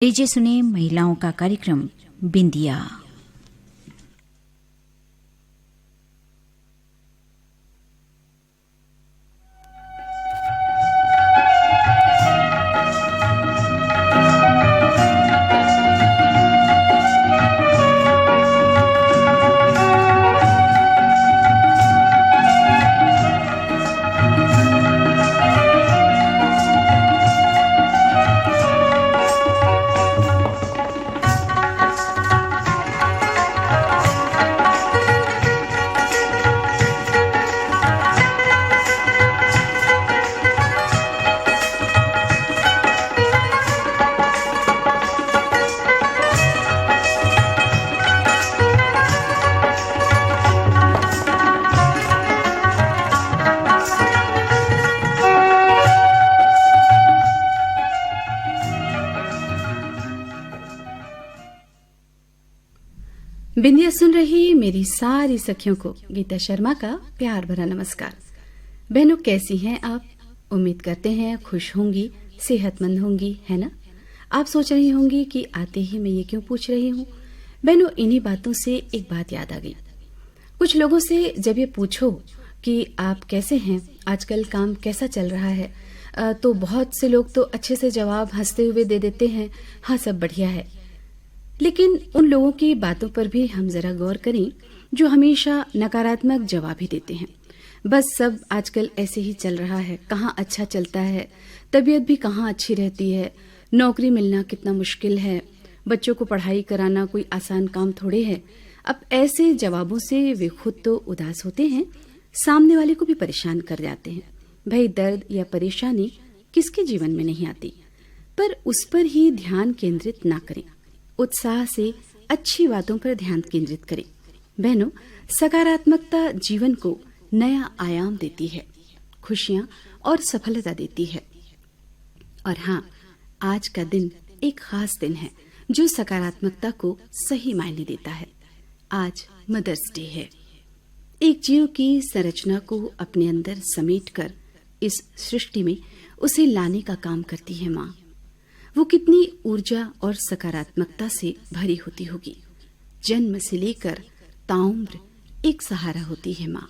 लीजिए सुने महिलाओं का कार्यक्रम बिंदिया। बिंदिया सुन रही मेरी सारी सखियों को गीता शर्मा का प्यार भरा नमस्कार। बहनों, कैसी हैं आप? उम्मीद करते हैं खुश होंगी, सेहतमंद होंगी, है ना? आप सोच रही होंगी कि आते ही मैं ये क्यों पूछ रही हूँ। बहनों, इन्हीं बातों से एक बात याद आ गई। कुछ लोगों से जब ये पूछो कि आप कैसे हैं, आजकल काम कैसा चल रहा है, तो बहुत से लोग तो अच्छे से जवाब हंसते हुए दे देते हैं, हाँ सब बढ़िया है। लेकिन उन लोगों की बातों पर भी हम जरा गौर करें जो हमेशा नकारात्मक जवाब ही देते हैं। बस सब आजकल ऐसे ही चल रहा है, कहाँ अच्छा चलता है, तबीयत भी कहाँ अच्छी रहती है, नौकरी मिलना कितना मुश्किल है, बच्चों को पढ़ाई कराना कोई आसान काम थोड़े है। अब ऐसे जवाबों से वे खुद तो उदास होते हैं, सामने वाले को भी परेशान कर जाते हैं। भाई, दर्द या परेशानी किसके जीवन में नहीं आती, पर उस पर ही ध्यान केंद्रित ना करें। उत्साह से अच्छी बातों पर ध्यान केंद्रित करें। बहनों, सकारात्मकता जीवन को नया आयाम देती है, खुशियां और सफलता देती है। और हाँ, आज का दिन एक खास दिन है जो सकारात्मकता को सही मायने देता है। आज मदर्स डे है। एक जीव की संरचना को अपने अंदर समेटकर इस सृष्टि में उसे लाने का काम करती है माँ। वो कितनी ऊर्जा और सकारात्मकता से भरी होती होगी। जन्म से लेकर ताउम्र एक सहारा होती है माँ।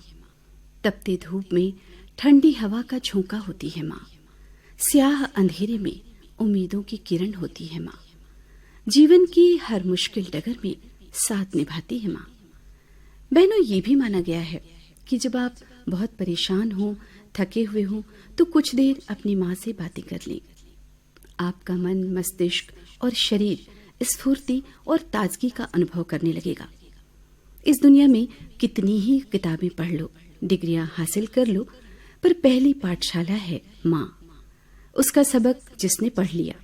तपती धूप में ठंडी हवा का झोंका होती है माँ। स्याह अंधेरे में उम्मीदों की किरण होती है माँ। जीवन की हर मुश्किल डगर में साथ निभाती है माँ। बहनों, ये भी माना गया है कि जब आप बहुत परेशान हो, थके हुए हो, तो कुछ देर अपनी माँ से बातें कर लें। आपका मन, मस्तिष्क और शरीर स्फूर्ति और ताजगी का अनुभव करने लगेगा। इस दुनिया में कितनी ही किताबें पढ़ लो, डिग्रियां हासिल कर लो, पर पहली पाठशाला है माँ। उसका सबक जिसने पढ़ लिया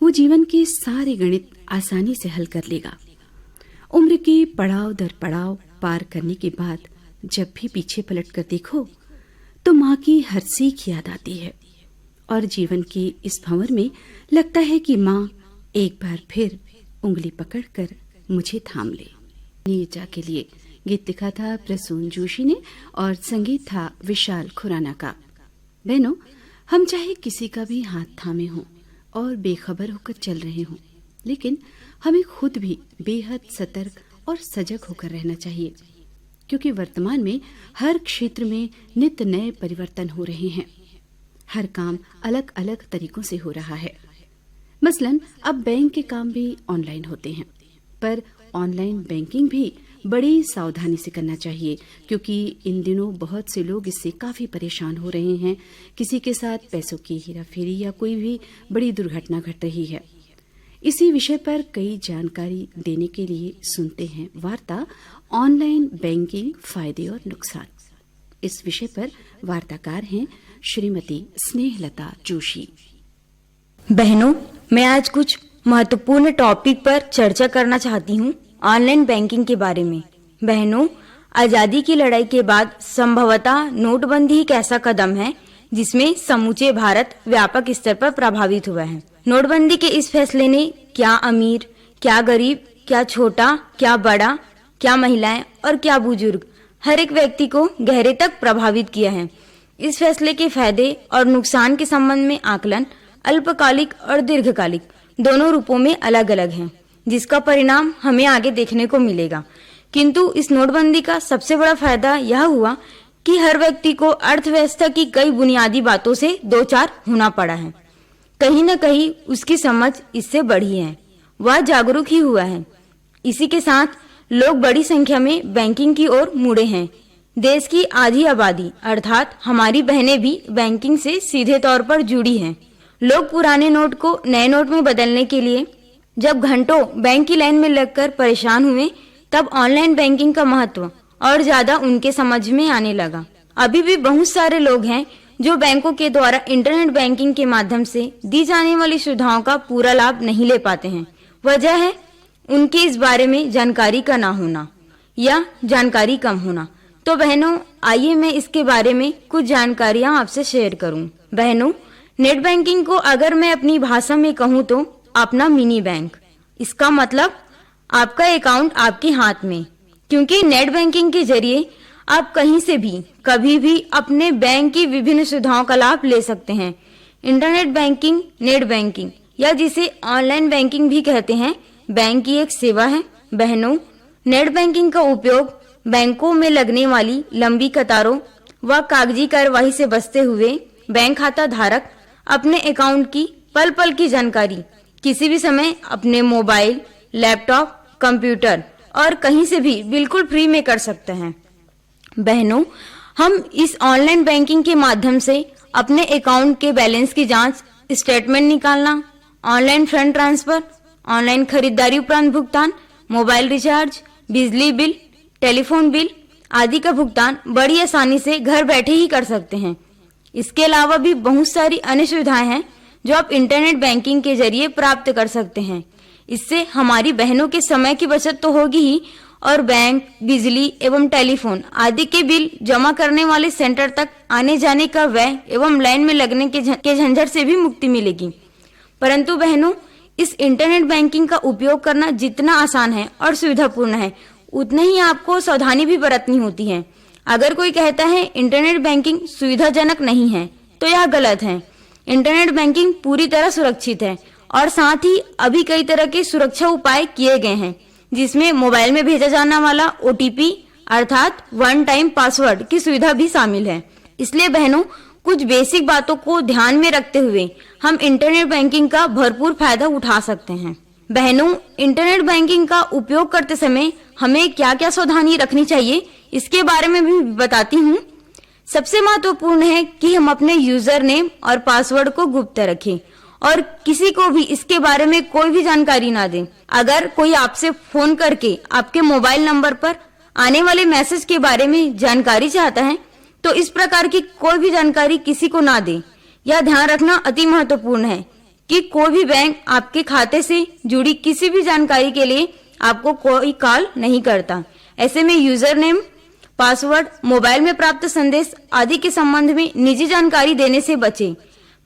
वो जीवन के सारे गणित आसानी से हल कर लेगा। उम्र के पड़ाव दर पड़ाव पार करने के बाद जब भी पीछे पलट कर देखो तो माँ की हर सीख याद आती है और जीवन के इस भंवर में लगता है कि माँ एक बार फिर उंगली पकड़कर मुझे थाम ले। नीचा के लिए गीत लिखा था प्रसून जोशी ने और संगीत था विशाल खुराना का। बहनों, हम चाहे किसी का भी हाथ थामे हों और बेखबर होकर चल रहे हों, लेकिन हमें खुद भी बेहद सतर्क और सजग होकर रहना चाहिए, क्योंकि वर्तमान में हर क्षेत्र में नित्य नए परिवर्तन हो रहे हैं। हर काम अलग अलग तरीकों से हो रहा है। मसलन अब बैंक के काम भी ऑनलाइन होते हैं, पर ऑनलाइन बैंकिंग भी बड़ी सावधानी से करना चाहिए, क्योंकि इन दिनों बहुत से लोग इससे काफी परेशान हो रहे हैं। किसी के साथ पैसों की हेराफेरी या कोई भी बड़ी दुर्घटना घट रही है। इसी विषय पर कई जानकारी देने के लिए सुनते हैं वार्ता ऑनलाइन बैंकिंग, फायदे और नुकसान। इस विषय पर वार्ताकार हैं श्रीमती स्नेहलता जोशी। बहनों, मैं आज कुछ महत्वपूर्ण टॉपिक पर चर्चा करना चाहती हूँ, ऑनलाइन बैंकिंग के बारे में। बहनों, आजादी की लड़ाई के बाद संभवतः नोटबंदी एक ऐसा कदम है जिसमें समूचे भारत व्यापक स्तर पर प्रभावित हुआ है। नोटबंदी के इस फैसले ने क्या अमीर, क्या गरीब, क्या छोटा, क्या बड़ा, क्या महिलाएं और क्या बुजुर्ग, हर एक व्यक्ति को गहरे तक प्रभावित किया है। इस फैसले के फायदे और नुकसान के संबंध में आकलन अल्पकालिक और दीर्घकालिक दोनों रूपों में अलग अलग हैं, जिसका परिणाम हमें आगे देखने को मिलेगा। किंतु इस नोटबंदी का सबसे बड़ा फायदा यह हुआ कि हर व्यक्ति को अर्थव्यवस्था की कई बुनियादी बातों से दो चार होना पड़ा है। कहीं न कहीं उसकी समझ इससे बढ़ी है, वह जागरूक ही हुआ है। इसी के साथ लोग बड़ी संख्या में बैंकिंग की ओर मुड़े हैं। देश की आधी आबादी अर्थात हमारी बहनें भी बैंकिंग से सीधे तौर पर जुड़ी हैं। लोग पुराने नोट को नए नोट में बदलने के लिए जब घंटों बैंक की लाइन में लगकर परेशान हुए, तब ऑनलाइन बैंकिंग का महत्व और ज्यादा उनके समझ में आने लगा। अभी भी बहुत सारे लोग हैं जो बैंकों के द्वारा इंटरनेट बैंकिंग के माध्यम से दी जाने वाली सुविधाओं का पूरा लाभ नहीं ले पाते हैं। वजह है उनके इस बारे में जानकारी का ना होना या जानकारी कम होना। तो बहनों, आइए मैं इसके बारे में कुछ जानकारियां आपसे शेयर करूं। बहनों, नेट बैंकिंग को अगर मैं अपनी भाषा में कहूं तो अपना मिनी बैंक। इसका मतलब आपका अकाउंट आपके हाथ में, क्योंकि नेट बैंकिंग के जरिए आप कहीं से भी कभी भी अपने बैंक की विभिन्न सुविधाओं का लाभ ले सकते हैं। इंटरनेट बैंकिंग, नेट बैंकिंग या जिसे ऑनलाइन बैंकिंग भी कहते हैं, बैंक की एक सेवा है। बहनों, नेट बैंकिंग का उपयोग बैंकों में लगने वाली लंबी कतारों व कागजी कार्यवाही से बचते हुए बैंक खाता धारक अपने अकाउंट की पल पल की जानकारी किसी भी समय अपने मोबाइल, लैपटॉप, कंप्यूटर और कहीं से भी बिल्कुल फ्री में कर सकते हैं। बहनों, हम इस ऑनलाइन बैंकिंग के माध्यम से अपने अकाउंट के बैलेंस की जांच, स्टेटमेंट निकालना, ऑनलाइन फंड ट्रांसफर, ऑनलाइन खरीदारी उपरांत भुगतान, मोबाइल रिचार्ज, बिजली बिल, टेलीफोन बिल आदि का भुगतान बड़ी आसानी से घर बैठे ही कर सकते हैं। इसके अलावा भी बहुत सारी अन्य सुविधाएं हैं जो आप इंटरनेट बैंकिंग के जरिए प्राप्त कर सकते हैं। इससे हमारी बहनों के समय की बचत तो होगी ही, और बैंक, बिजली एवं टेलीफोन आदि के बिल जमा करने वाले सेंटर तक आने जाने का व्यय एवं लाइन में लगने के झंझट से भी मुक्ति मिलेगी। परंतु बहनों, इस इंटरनेट बैंकिंग का उपयोग करना जितना आसान है और सुविधापूर्ण है, उतनी ही आपको सावधानी भी बरतनी होती है। अगर कोई कहता है इंटरनेट बैंकिंग सुविधाजनक नहीं है, तो यह गलत है। इंटरनेट बैंकिंग पूरी तरह सुरक्षित है और साथ ही अभी कई तरह के सुरक्षा उपाय किए गए हैं, जिसमें मोबाइल में भेजा जाने वाला OTP अर्थात वन टाइम पासवर्ड की सुविधा भी शामिल है। इसलिए बहनों, कुछ बेसिक बातों को ध्यान में रखते हुए हम इंटरनेट बैंकिंग का भरपूर फायदा उठा सकते हैं। बहनों, इंटरनेट बैंकिंग का उपयोग करते समय हमें क्या क्या सावधानी रखनी चाहिए, इसके बारे में भी बताती हूँ। सबसे महत्वपूर्ण है कि हम अपने यूजर नेम और पासवर्ड को गुप्त रखें और किसी को भी इसके बारे में कोई भी जानकारी ना दें। अगर कोई आपसे फोन करके आपके मोबाइल नंबर पर आने वाले मैसेज के बारे में जानकारी चाहता है, तो इस प्रकार की कोई भी जानकारी किसी को ना दें। यह ध्यान रखना अति महत्वपूर्ण है कि कोई भी बैंक आपके खाते से जुड़ी किसी भी जानकारी के लिए आपको कोई कॉल नहीं करता। ऐसे में यूजर नेम, पासवर्ड, मोबाइल में प्राप्त संदेश आदि के संबंध में निजी जानकारी देने से बचें।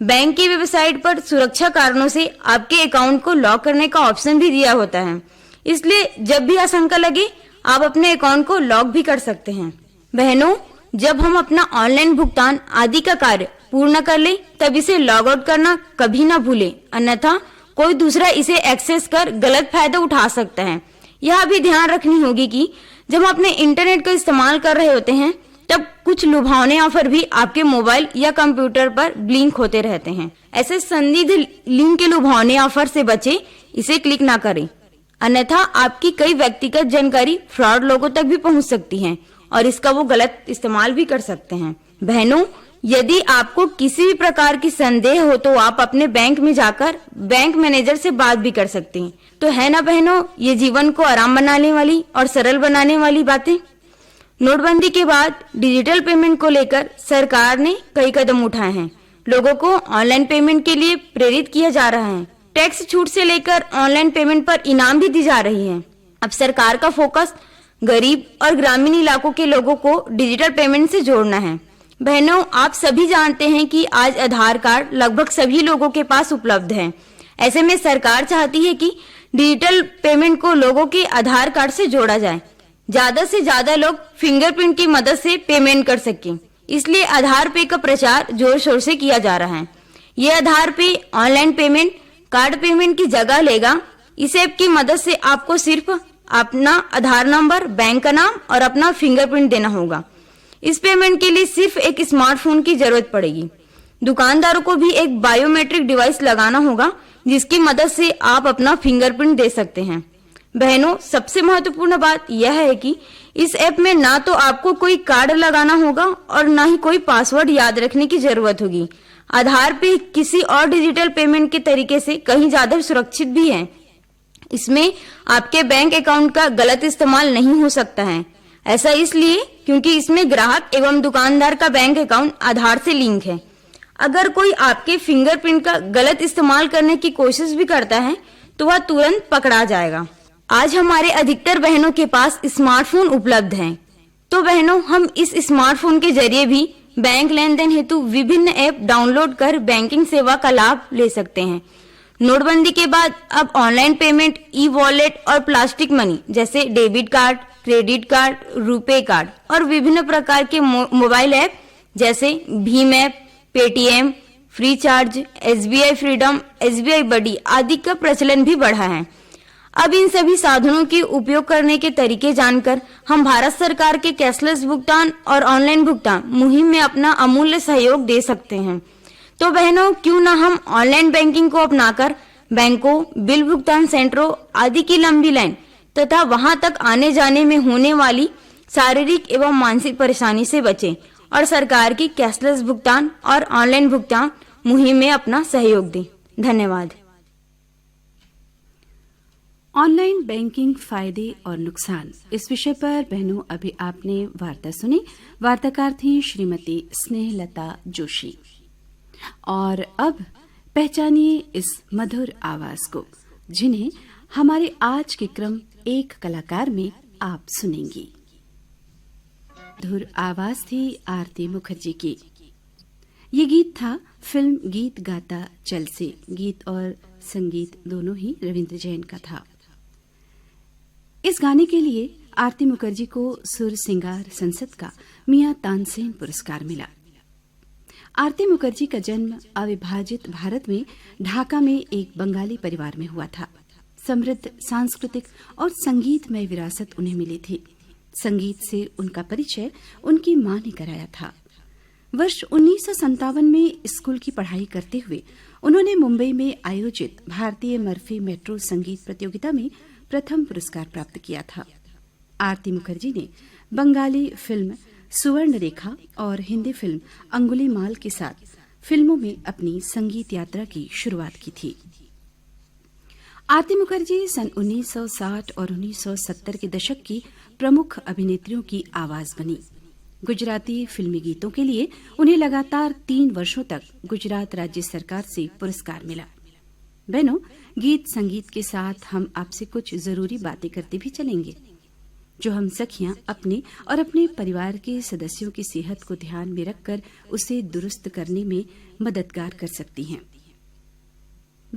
बैंक की वेबसाइट पर सुरक्षा कारणों से आपके अकाउंट को लॉक करने का ऑप्शन भी दिया होता है, इसलिए जब भी आशंका लगे आप अपने अकाउंट को लॉक भी कर सकते हैं। बहनों, जब हम अपना ऑनलाइन भुगतान आदि का कार्य पूर्ण कर ले, तब इसे लॉग आउट करना कभी ना भूले, अन्यथा कोई दूसरा इसे एक्सेस कर गलत फायदा उठा सकता है। यह भी ध्यान रखनी होगी कि जब हम अपने इंटरनेट का इस्तेमाल कर रहे होते हैं, तब कुछ लुभावने ऑफर भी आपके मोबाइल या कंप्यूटर पर ब्लिंक होते रहते हैं। ऐसे संदिग्ध लिंक के लुभावने ऑफर से बचे, इसे क्लिक ना करें, अन्यथा आपकी कई व्यक्तिगत जानकारी फ्रॉड लोगों तक भी पहुंच सकती है और इसका वो गलत इस्तेमाल भी कर सकते हैं। बहनों, यदि आपको किसी भी प्रकार की संदेह हो तो आप अपने बैंक में जाकर बैंक मैनेजर से बात भी कर सकते हैं। तो है ना बहनों, ये जीवन को आराम बनाने वाली और सरल बनाने वाली बातें। नोटबंदी के बाद डिजिटल पेमेंट को लेकर सरकार ने कई कदम उठाए हैं। लोगों को ऑनलाइन पेमेंट के लिए प्रेरित किया जा रहा है। टैक्स छूट से लेकर ऑनलाइन पेमेंट पर इनाम भी दी जा रही है। अब सरकार का फोकस गरीब और ग्रामीण इलाकों के लोगों को डिजिटल पेमेंट से जोड़ना है। बहनों, आप सभी जानते हैं कि आज आधार कार्ड लगभग सभी लोगों के पास उपलब्ध है। ऐसे में सरकार चाहती है कि डिजिटल पेमेंट को लोगों के आधार कार्ड से जोड़ा जाए, ज्यादा से ज्यादा लोग फिंगरप्रिंट की मदद से पेमेंट कर सकें। इसलिए आधार पे का प्रचार जोर शोर से किया जा रहा है। ये आधार पे ऑनलाइन पेमेंट कार्ड पेमेंट की जगह लेगा। इस ऐप की मदद से आपको सिर्फ अपना आधार नंबर, बैंक का नाम और अपना फिंगरप्रिंट देना होगा। इस पेमेंट के लिए सिर्फ एक स्मार्टफोन की जरूरत पड़ेगी। दुकानदारों को भी एक बायोमेट्रिक डिवाइस लगाना होगा जिसकी मदद से आप अपना फिंगरप्रिंट दे सकते हैं। बहनों, सबसे महत्वपूर्ण बात यह है कि इस ऐप में ना तो आपको कोई कार्ड लगाना होगा और ना ही कोई पासवर्ड याद रखने की जरूरत होगी। आधार पे किसी और डिजिटल पेमेंट के तरीके से कहीं ज्यादा सुरक्षित भी है। इसमें आपके बैंक अकाउंट का गलत इस्तेमाल नहीं हो सकता है। ऐसा इसलिए क्योंकि इसमें ग्राहक एवं दुकानदार का बैंक अकाउंट आधार से लिंक है। अगर कोई आपके फिंगरप्रिंट का गलत इस्तेमाल करने की कोशिश भी करता है तो वह तुरंत पकड़ा जाएगा। आज हमारे अधिकतर बहनों के पास स्मार्टफोन उपलब्ध हैं, तो बहनों हम इस स्मार्टफोन के जरिए भी बैंक लेन देन हेतु विभिन्न ऐप डाउनलोड कर बैंकिंग सेवा का लाभ ले सकते हैं। नोटबंदी के बाद अब ऑनलाइन पेमेंट, ई वॉलेट और प्लास्टिक मनी जैसे debit card, credit card, RuPay card और विभिन्न प्रकार के मोबाइल ऐप जैसे Bhim app, Paytm, free charge, SBI freedom, SBI बडी आदि का प्रचलन भी बढ़ा है। अब इन सभी साधनों के उपयोग करने के तरीके जानकर हम भारत सरकार के कैशलेस भुगतान और ऑनलाइन भुगतान मुहिम में अपना अमूल्य सहयोग दे सकते हैं। तो बहनों, क्यों ना हम ऑनलाइन बैंकिंग को अपनाकर बैंकों, बिल भुगतान सेंटरों आदि की लंबी लाइन तथा वहां तक आने जाने में होने वाली शारीरिक एवं मानसिक परेशानी से बचें और सरकार की कैशलेस भुगतान और ऑनलाइन भुगतान मुहिम में अपना सहयोग दें। धन्यवाद। ऑनलाइन बैंकिंग फायदे और नुकसान, इस विषय पर बहनों अभी आपने वार्ता सुनी। वार्ताकार थी श्रीमती स्नेहलता जोशी। और अब पहचानिए इस मधुर आवाज को जिन्हें हमारे आज के क्रम एक कलाकार में आप सुनेंगी। मधुर आवाज थी आरती मुखर्जी की। ये गीत था फिल्म गीत गाता चल से। गीत और संगीत दोनों ही रविंद्र जैन का था। इस गाने के लिए आरती मुखर्जी को सुर सिंगार संसद का मियां तानसेन पुरस्कार मिला। आरती मुखर्जी का जन्म अविभाजित भारत में ढाका में एक बंगाली परिवार में हुआ था। समृद्ध सांस्कृतिक और संगीतमय विरासत उन्हें मिली थी। संगीत से उनका परिचय उनकी मां ने कराया था। वर्ष 1957 में स्कूल की पढ़ाई करते हुए उन्होंने मुंबई में आयोजित भारतीय मर्फी मेट्रो संगीत प्रतियोगिता में प्रथम पुरस्कार प्राप्त किया था। आरती मुखर्जी ने बंगाली फिल्म सुवर्ण रेखा और हिंदी फिल्म अंगुलीमाल के साथ फिल्मों में अपनी संगीत यात्रा की शुरुआत की थी। आरती मुखर्जी सन 1960 और 1970 के दशक की प्रमुख अभिनेत्रियों की आवाज बनी। गुजराती फिल्मी गीतों के लिए उन्हें लगातार 3 वर्षों तक गुजरात राज्य सरकार से पुरस्कार मिला। बहनों, गीत संगीत के साथ हम आपसे कुछ जरूरी बातें करते भी चलेंगे जो हम सखियां अपने और अपने परिवार के सदस्यों की सेहत को ध्यान में रखकर उसे दुरुस्त करने में मददगार कर सकती हैं।